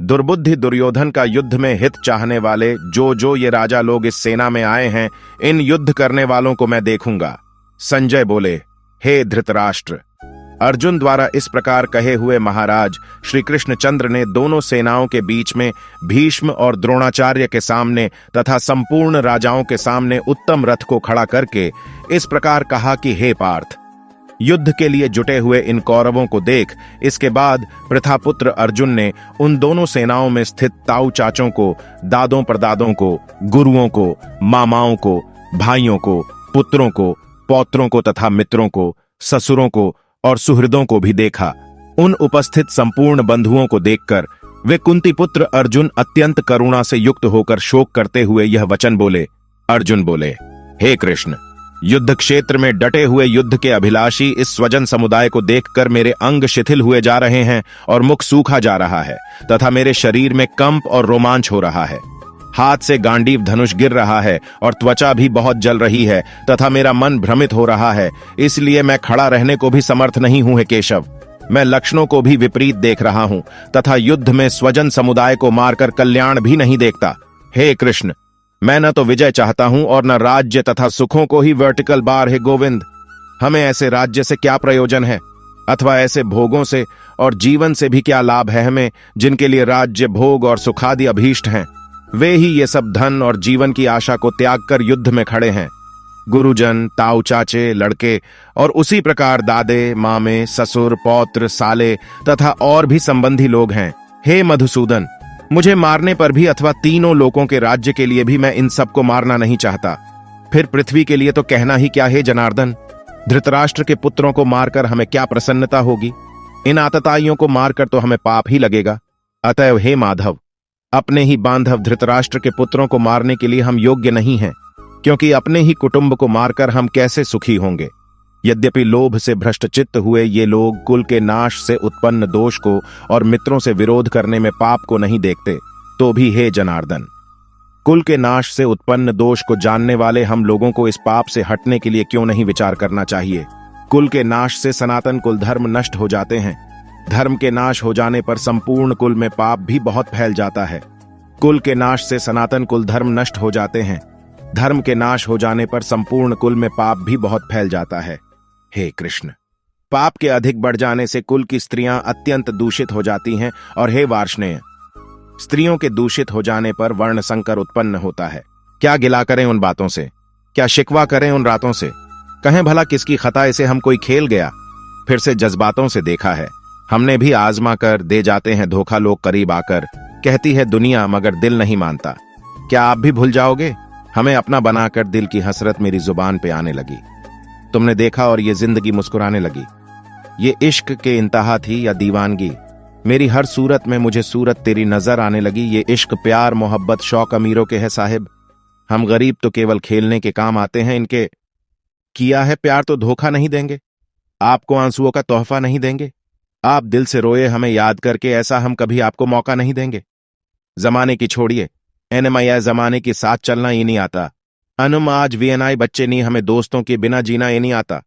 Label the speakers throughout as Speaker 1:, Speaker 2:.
Speaker 1: दुर्बुद्धि दुर्योधन का युद्ध में हित चाहने वाले जो ये राजा लोग इस सेना में आए हैं, इन युद्ध करने वालों को मैं देखूंगा। संजय बोले, हे धृतराष्ट्र, अर्जुन द्वारा इस प्रकार कहे हुए महाराज श्री कृष्णचंद्र ने दोनों सेनाओं के बीच में भीष्म और द्रोणाचार्य के सामने तथा संपूर्ण राजाओं के सामने उत्तम रथ को खड़ा करके इस प्रकार कहा कि हे पार्थ, युद्ध के लिए जुटे हुए इन कौरवों को देख। इसके बाद प्रथापुत्र अर्जुन ने उन दोनों सेनाओं में स्थित ताऊ चाचों को, दादों परदादों को, गुरुओं को, मामाओं को, भाइयों को, पुत्रों को, पौत्रों को तथा मित्रों को, ससुरों को और सुहृदों को भी देखा। उन उपस्थित संपूर्ण बंधुओं को देखकर वे कुंती पुत्र अर्जुन अत्यंत करुणा से युक्त होकर शोक करते हुए यह वचन बोले। अर्जुन बोले, हे कृष्ण, युद्ध क्षेत्र में डटे हुए युद्ध के अभिलाषी इस स्वजन समुदाय को देखकर मेरे अंग शिथिल हुए जा रहे हैं और मुख सूखा जा रहा है तथा मेरे शरीर में कंप और रोमांच हो रहा है। हाथ से गांडीव धनुष गिर रहा है और त्वचा भी बहुत जल रही है तथा मेरा मन भ्रमित हो रहा है। इसलिए मैं खड़ा रहने को भी समर्थ नहीं हूं। हे केशव, मैं लक्षणों को भी विपरीत देख रहा हूं तथा युद्ध में स्वजन समुदाय को मारकर कल्याण भी नहीं देखता। हे कृष्ण, मैं न तो विजय चाहता हूं और न राज्य तथा सुखों को ही वर्टिकल बार। हे गोविंद, हमें ऐसे राज्य से क्या प्रयोजन है अथवा ऐसे भोगों से और जीवन से भी क्या लाभ है हमें, जिनके लिए राज्य, भोग और सुखादि अभीष्ट हैं। वे ही ये सब धन और जीवन की आशा को त्याग कर युद्ध में खड़े हैं। गुरुजन, ताऊ चाचे, लड़के और उसी प्रकार दादे, मामे, ससुर, पौत्र, साले तथा और भी संबंधी लोग हैं। हे मधुसूदन, मुझे मारने पर भी अथवा तीनों लोकों के राज्य के लिए भी मैं इन सबको मारना नहीं चाहता। फिर पृथ्वी के लिए तो कहना ही क्या है जनार्दन। धृतराष्ट्र के पुत्रों को मारकर हमें क्या प्रसन्नता होगी। इन आतताइयों को मारकर तो हमें पाप ही लगेगा। अतएव हे माधव, अपने ही बांधव धृतराष्ट्र के पुत्रों को मारने के लिए हम योग्य नहीं हैं, क्योंकि अपने ही कुटुंब को मारकर हम कैसे सुखी होंगे। यद्यपि लोभ से भ्रष्टचित्त हुए ये लोग कुल के नाश से उत्पन्न दोष को और मित्रों से विरोध करने में पाप को नहीं देखते, तो भी हे जनार्दन, कुल के नाश से उत्पन्न दोष को जानने वाले हम लोगों को इस पाप से हटने के लिए क्यों नहीं विचार करना चाहिए। कुल के नाश से सनातन कुल धर्म नष्ट हो जाते हैं। धर्म के नाश हो जाने पर संपूर्ण कुल में पाप भी बहुत फैल जाता है। कुल के नाश से सनातन कुल धर्म नष्ट हो जाते हैं। धर्म के नाश हो जाने पर संपूर्ण कुल में पाप भी बहुत फैल जाता है। हे कृष्ण, पाप के अधिक बढ़ जाने से कुल की स्त्रियां अत्यंत दूषित हो जाती हैं। और हे वार्ष्णेय, स्त्रियों के दूषित हो जाने पर वर्ण संकर उत्पन्न होता है। क्या गिला करें उन बातों से, क्या शिकवा करें उन रातों से। कहें भला किसकी खता इसे हम कोई खेल गया। फिर से जज्बातों से देखा है हमने भी आजमा कर, दे जाते हैं धोखा लोग करीब आकर। कहती है दुनिया मगर दिल नहीं मानता। क्या आप भी भूल जाओगे। हमें अपना बनाकर दिल की हसरत मेरी जुबान पे आने लगी। तुमने देखा और ये जिंदगी मुस्कुराने लगी। ये इश्क के इंतहा थी या दीवानगी। मेरी हर सूरत में मुझे सूरत तेरी नजर आने लगी। ये इश्क, प्यार, मोहब्बत शौक अमीरों के है साहिब। हम गरीब तो केवल खेलने के काम आते हैं। इनके किया है प्यार तो धोखा नहीं देंगे। आपको आंसुओं का तोहफा नहीं देंगे। आप दिल से रोए हमें याद करके, ऐसा हम कभी आपको मौका नहीं देंगे। जमाने की छोड़िए, एनएमआई जमाने के साथ चलना ये नहीं आता। अनुम आज वीएनआई बच्चे नहीं, हमें दोस्तों के बिना जीना ये नहीं आता।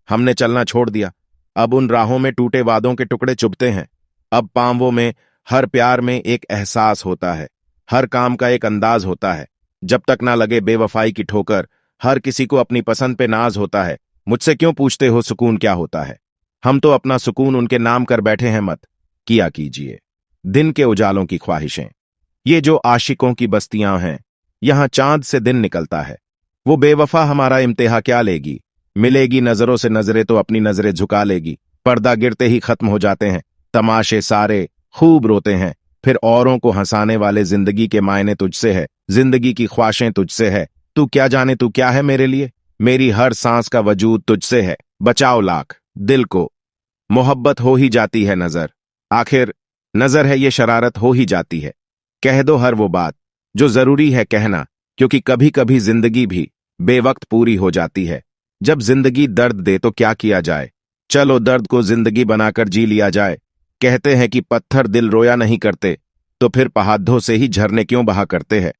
Speaker 1: हमने चलना छोड़ दिया। अब उन राहों में टूटे वादों के टुकड़े चुभते हैं। अब पांवों में, हर प्यार में एक एहसास होता है। हर काम का एक अंदाज होता है। जब तक ना लगे बेवफाई की ठोकर, हर किसी को अपनी पसंद पे नाज होता है। मुझसे क्यों पूछते हो सुकून क्या होता है। हम तो अपना सुकून उनके नाम कर बैठे हैं। मत किया कीजिए दिन के उजालों की ख्वाहिशें। ये जो आशिकों की बस्तियां हैं, यहां चांद से दिन निकलता है। वो बेवफा हमारा इम्तिहा क्या लेगी। मिलेगी नजरों से नजरें तो अपनी नजरें झुका लेगी। पर्दा गिरते ही खत्म हो जाते हैं तमाशे सारे। खूब रोते हैं फिर औरों को हंसाने वाले। जिंदगी के मायने तुझसे है, जिंदगी की ख्वाहिशें तुझसे है। तू क्या जाने तू क्या है मेरे लिए। मेरी हर सांस का वजूद तुझसे है। बचाओ लाख दिल को, मोहब्बत हो ही जाती है नजर। आखिर नजर है ये शरारत हो ही जाती है। कह दो हर वो बात जो जरूरी है कहना, क्योंकि कभी कभी जिंदगी भी बेवक्त पूरी हो जाती है। जब जिंदगी दर्द दे तो क्या किया जाए। चलो दर्द को जिंदगी बनाकर जी लिया जाए। कहते हैं कि पत्थर दिल रोया नहीं करते, तो फिर पहाड़ों से ही झरने क्यों बहा करते हैं।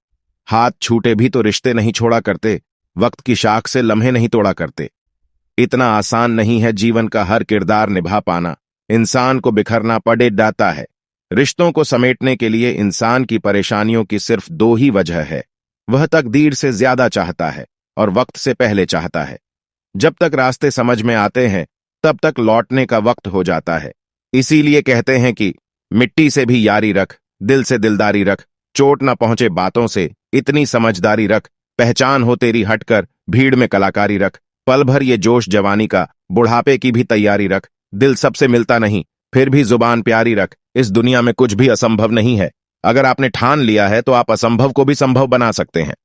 Speaker 1: हाथ छूटे भी तो रिश्ते नहीं छोड़ा करते। वक्त की शाख से लम्हे नहीं तोड़ा करते। इतना आसान नहीं है जीवन का हर किरदार निभा पाना। इंसान को बिखरना पड़े जाता है। रिश्तों को समेटने के लिए इंसान की परेशानियों की सिर्फ दो ही वजह है। वह तकदीर से ज्यादा चाहता है और वक्त से पहले चाहता है। जब तक रास्ते समझ में आते हैं तब तक लौटने का वक्त हो जाता है। इसीलिए कहते हैं कि मिट्टी से भी यारी रख, दिल से दिलदारी रख, चोट न पहुंचे बातों से इतनी समझदारी रख, पहचान हो तेरी हटकर भीड़ में कलाकारी रख, पल भर ये जोश जवानी का, बुढ़ापे की भी तैयारी रख, दिल सबसे मिलता नहीं फिर भी जुबान प्यारी रख। इस दुनिया में कुछ भी असंभव नहीं है। अगर आपने ठान लिया है तो आप असंभव को भी संभव बना सकते हैं।